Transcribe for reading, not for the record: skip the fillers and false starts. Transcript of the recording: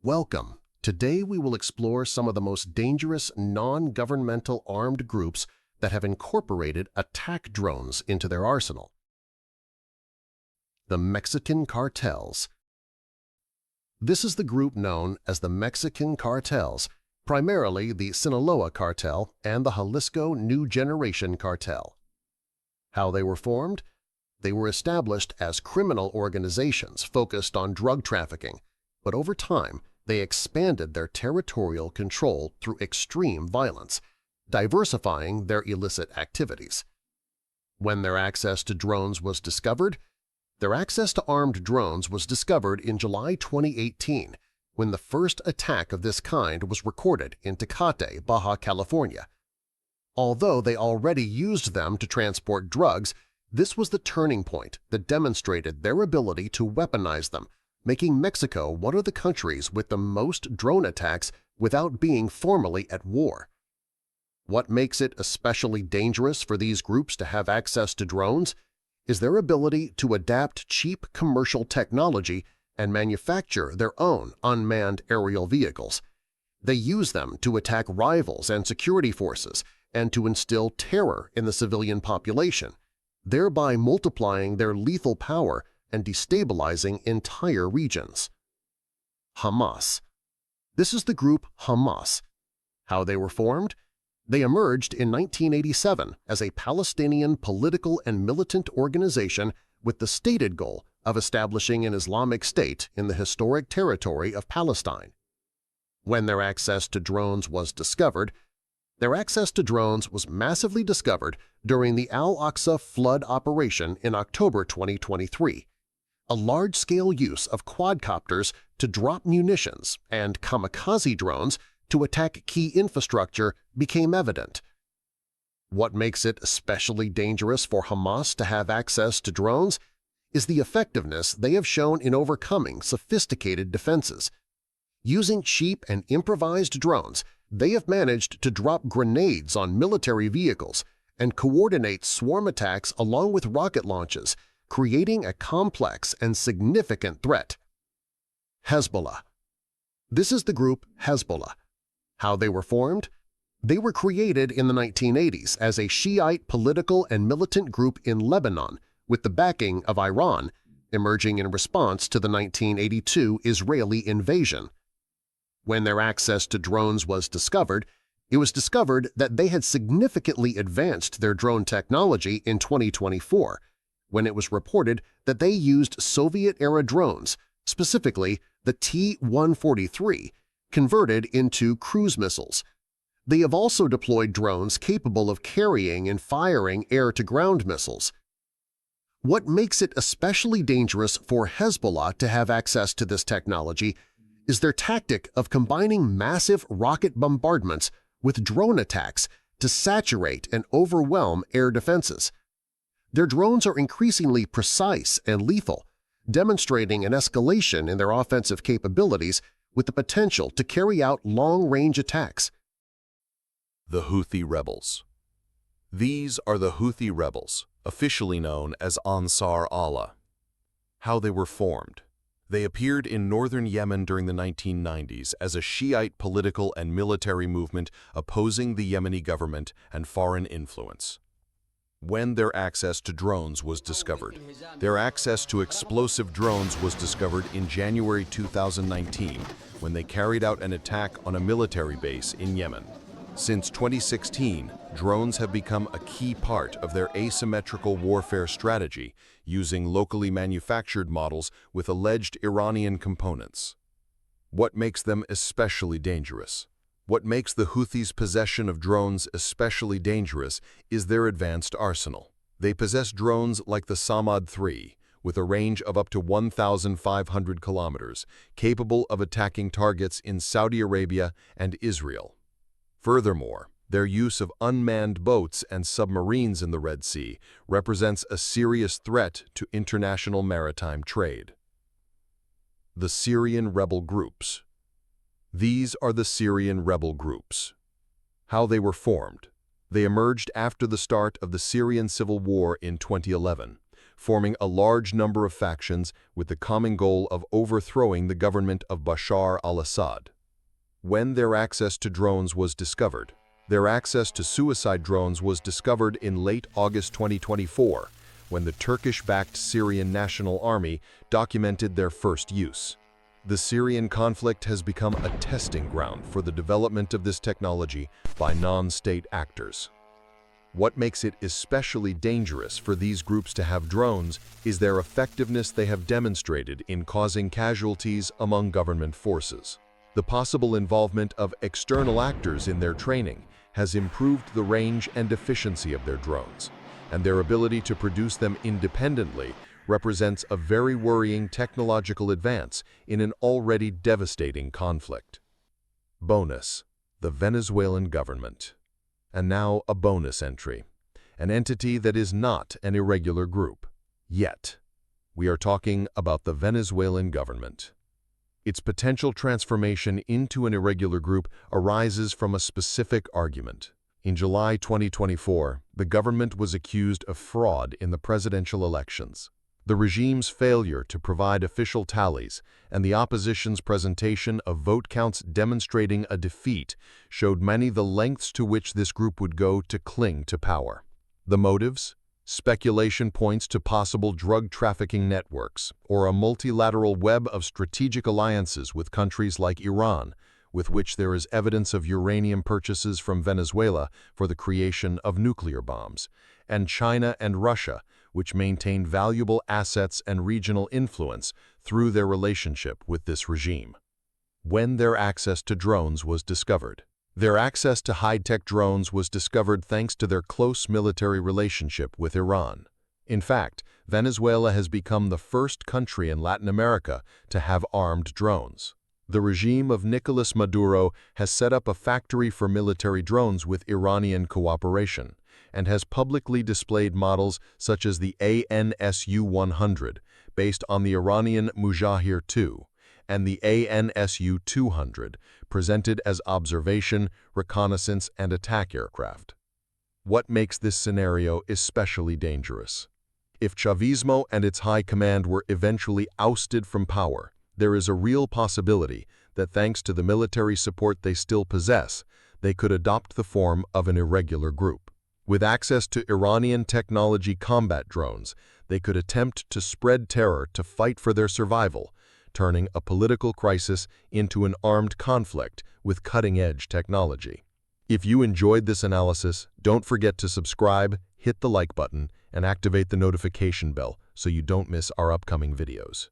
Welcome. Today we will explore some of the most dangerous non-governmental armed groups that have incorporated attack drones into their arsenal. The Mexican Cartels. This is the group known as the Mexican Cartels, primarily the Sinaloa Cartel and the Jalisco New Generation Cartel. How they were formed? They were established as criminal organizations focused on drug trafficking, but over time they expanded their territorial control through extreme violence, diversifying their illicit activities. When their access to drones was discovered, their access to armed drones was discovered in July 2018 when the first attack of this kind was recorded in Tecate, Baja California. Although they already used them to transport drugs, this was the turning point that demonstrated their ability to weaponize them, making Mexico one of the countries with the most drone attacks without being formally at war. What makes it especially dangerous for these groups to have access to drones is their ability to adapt cheap commercial technology and manufacture their own unmanned aerial vehicles. They use them to attack rivals and security forces and to instill terror in the civilian population, thereby multiplying their lethal power and destabilizing entire regions. Hamas. This is the group Hamas. How they were formed? They emerged in 1987 as a Palestinian political and militant organization with the stated goal of establishing an Islamic State in the historic territory of Palestine. When their access to drones was discovered, their access to drones was massively discovered during the Al-Aqsa flood operation in October 2023. A large-scale use of quadcopters to drop munitions and kamikaze drones to attack key infrastructure became evident. What makes it especially dangerous for Hamas to have access to drones is the effectiveness they have shown in overcoming sophisticated defenses. Using cheap and improvised drones, they have managed to drop grenades on military vehicles and coordinate swarm attacks along with rocket launches, creating a complex and significant threat. Hezbollah. This is the group Hezbollah. How they were formed? They were created in the 1980s as a Shiite political and militant group in Lebanon with the backing of Iran, emerging in response to the 1982 Israeli invasion. When their access to drones was discovered, it was discovered that they had significantly advanced their drone technology in 2024, when it was reported that they used Soviet-era drones, specifically the T-143, converted into cruise missiles. They have also deployed drones capable of carrying and firing air-to-ground missiles. What makes it especially dangerous for Hezbollah to have access to this technology is their tactic of combining massive rocket bombardments with drone attacks to saturate and overwhelm air defenses. Their drones are increasingly precise and lethal, demonstrating an escalation in their offensive capabilities with the potential to carry out long-range attacks. The Houthi rebels. These are the Houthi rebels, officially known as Ansar Allah. How they were formed. They appeared in northern Yemen during the 1990s as a Shiite political and military movement opposing the Yemeni government and foreign influence. When their access to drones was discovered. Their access to explosive drones was discovered in January 2019 when they carried out an attack on a military base in Yemen. Since 2016, drones have become a key part of their asymmetrical warfare strategy, using locally manufactured models with alleged Iranian components. What makes them especially dangerous? What makes the Houthis' possession of drones especially dangerous is their advanced arsenal. They possess drones like the Samad-3, with a range of up to 1,500 kilometers, capable of attacking targets in Saudi Arabia and Israel. Furthermore, their use of unmanned boats and submarines in the Red Sea represents a serious threat to international maritime trade. The Syrian rebel groups. These are the Syrian rebel groups. How they were formed. They emerged after the start of the Syrian civil war in 2011, forming a large number of factions with the common goal of overthrowing the government of Bashar al-Assad. When their access to drones was discovered, their access to suicide drones was discovered in late August 2024, when the Turkish-backed Syrian National Army documented their first use. The Syrian conflict has become a testing ground for the development of this technology by non-state actors. What makes it especially dangerous for these groups to have drones is their effectiveness they have demonstrated in causing casualties among government forces. The possible involvement of external actors in their training has improved the range and efficiency of their drones, and their ability to produce them independently represents a very worrying technological advance in an already devastating conflict. Bonus: the Venezuelan government. And now a bonus entry, an entity that is not an irregular group. Yet, we are talking about the Venezuelan government. Its potential transformation into an irregular group arises from a specific argument. In July 2024, the government was accused of fraud in the presidential elections. The regime's failure to provide official tallies and the opposition's presentation of vote counts demonstrating a defeat showed many the lengths to which this group would go to cling to power. The motives? Speculation points to possible drug trafficking networks or a multilateral web of strategic alliances with countries like Iran, with which there is evidence of uranium purchases from Venezuela for the creation of nuclear bombs, and China and Russia, which maintain valuable assets and regional influence through their relationship with this regime. When their access to drones was discovered. Their access to high-tech drones was discovered thanks to their close military relationship with Iran. In fact, Venezuela has become the first country in Latin America to have armed drones. The regime of Nicolas Maduro has set up a factory for military drones with Iranian cooperation, and has publicly displayed models such as the ANSU-100, based on the Iranian Mujahir-2, and the ANSU-200, presented as observation, reconnaissance, and attack aircraft. What makes this scenario especially dangerous? If Chavismo and its high command were eventually ousted from power, there is a real possibility that thanks to the military support they still possess, they could adopt the form of an irregular group. With access to Iranian technology combat drones, they could attempt to spread terror to fight for their survival, turning a political crisis into an armed conflict with cutting-edge technology. If you enjoyed this analysis, don't forget to subscribe, hit the like button, and activate the notification bell so you don't miss our upcoming videos.